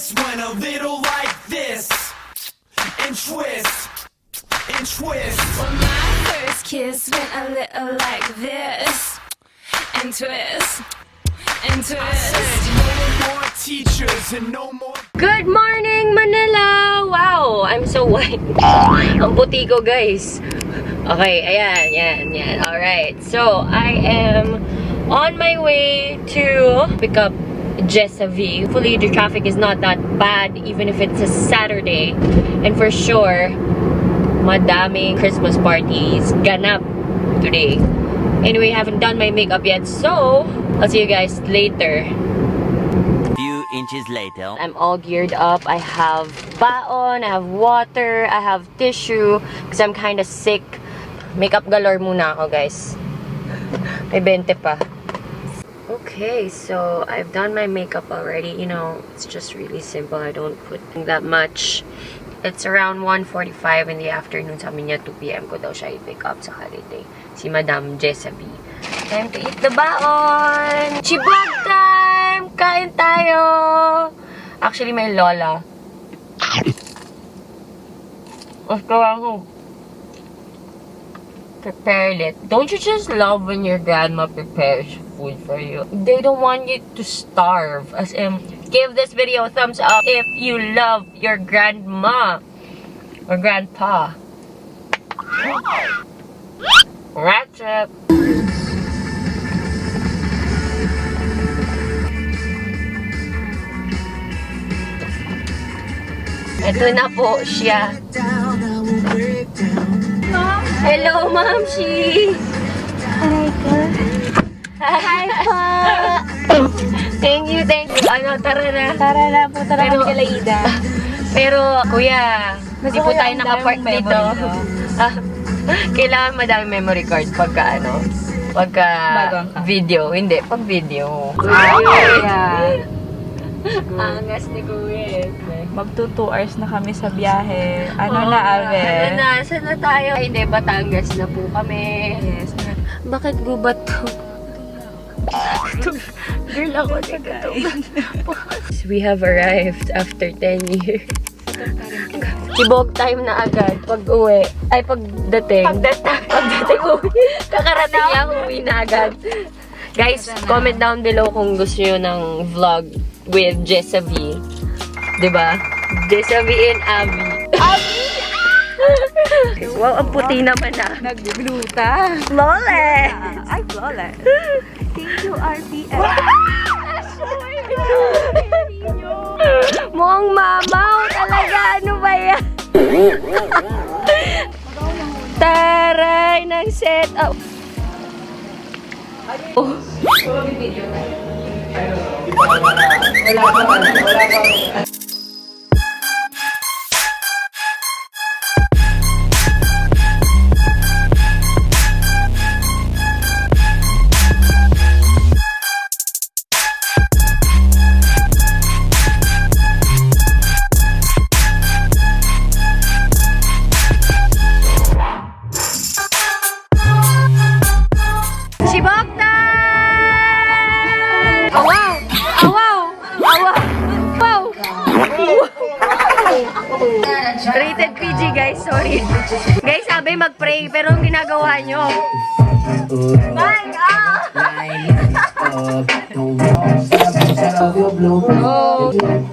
just went a little like this, and twist, and twist. Well, my first kiss went a little like this, and twist, and twist. No more teachers and no more. Good morning, Manila! Wow, I'm so white. Ang puti ko, guys. Okay, ayan, yan. Alright, so I am on my way to pick up Jessa V. Hopefully the traffic is not that bad, even if it's a Saturday. And for sure, madaming Christmas parties ganap today. Anyway, I haven't done my makeup yet, so I'll see you guys later. Few inches later. I'm all geared up. I have baon, I have water, I have tissue because I'm kind of sick. Makeup galore muna ako, guys. May 20 pa. Okay, so I've done my makeup already. You know, it's just really simple. I don't put that much. It's around 1:45 in the afternoon. Sabi niya 2 PM ko daw siya i-pick up sa holiday. Si Madam Jessa B. Time to eat the baon! Chibag time! Kain tayo! Actually, may lola. Gusto ako. Prepared it. Don't you just love when your grandma prepares food for you? They don't want you to starve. As in, give this video a thumbs up if you love your grandma or grandpa. Ratchet. Ito na po siya. Hello, Ma'am Shi! Hi po! Thank you. Ano, tara na. Tara na po, tara kami kay Laida. Pero, kuya, hindi po tayo nakapark dito. Kailangan madami memory card pagka video. Hindi, pag video. Yeah. Angas ni kuya. Magto 2 hours na kami sa biyahe. Ano na, Ave? Ano na? Saan na tayo? Ay, hindi, Batangas na po kami. Yes. Bakit gubat to? Girl, ako We have arrived after 10 years. Sibog time na agad pag uwi. Ay, pagdating. Pagdating uwi. Kakarating niya, uwi na agad. Guys, comment down below kung gusto nyo ng vlog with Jessa V. Diba? Jessa V and Abby. Wow, ang puti naman na. Nagluta. Flawless! Ay, flawless. Thank you, RPM. Mukhang mamaw talaga. Ano ba yan? Taray ng setup. Oh. Rated PG, guys. Sorry. Guys, sabi mag-pray, pero ang ginagawa nyo. Bye!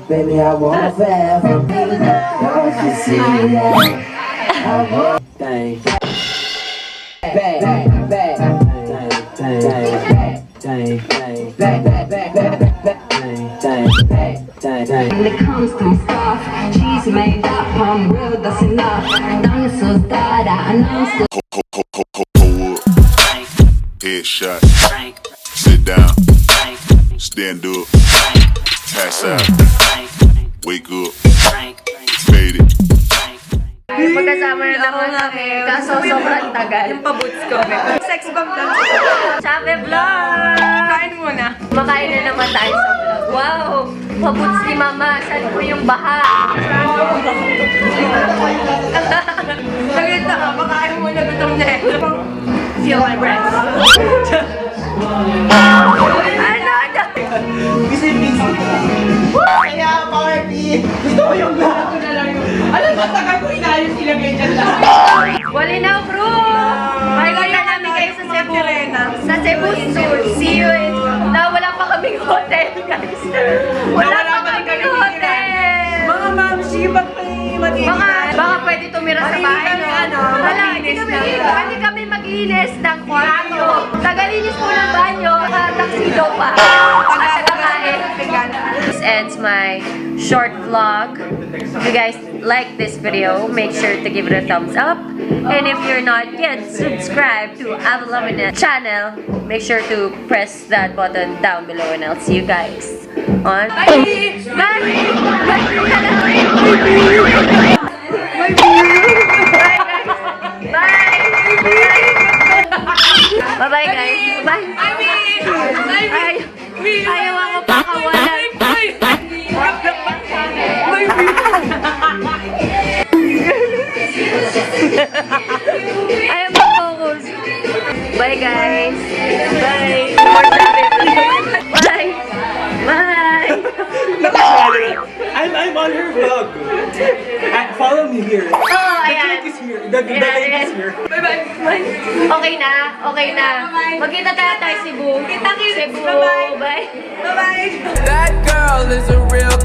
Baby, I wanna fair from me. Don't you see that? I want bang, bang, bang, bang, bang, bang, bang, bang. When it comes to stuff, she's made up, I'm real, that's enough. Dinosaurs died out, and I'm still headshot, sit down, stand up, pass out, wake up, fade it. Magkasama na naman kami, kaso sobrang tagal. Yung pa-boots ko. Sex bomb lang. Sabi vlog! Kain muna. Makain na naman tayo sa vlog. Wow! Pabuts ni Mama, saan po yung baha? Saglit na ka, makain muna gutom na eh. Feel my breath. Ano? Gusto shipping kaya, party! Gusto ko yung lahat ko na lang yung... Alam mo, tagal ko inayos ilagay dyan lahat. Wali na, bro! Makikita namin kayo sa Cebu. Sa Cebu soon. See you in... Wala pa kaming hotel, guys. Wala pa kaming hotel. Mga mamsi, ba't may mag-iingat? Baka pwede tumira sa bahay, no? Wala, hindi kami maglinis ng kwarto. Tagalinis po ng banyo, taksido pa. This ends my short vlog. If you guys like this video, make sure to give it a thumbs up. And if you're not yet subscribed to Avalamina channel, make sure to press that button down below and I'll see you guys on... Bye! Bye-bye guys. Bye. Ayaw ako pakawalan. Ayaw mag-focus. Bye guys. Bye. Bye. Bye. I'm on her vlog. Follow me here. Oh, ayan. The link is here. The link is here. Okay na. Magkita tayo Cebu. Cebu. Bye. That girl is a real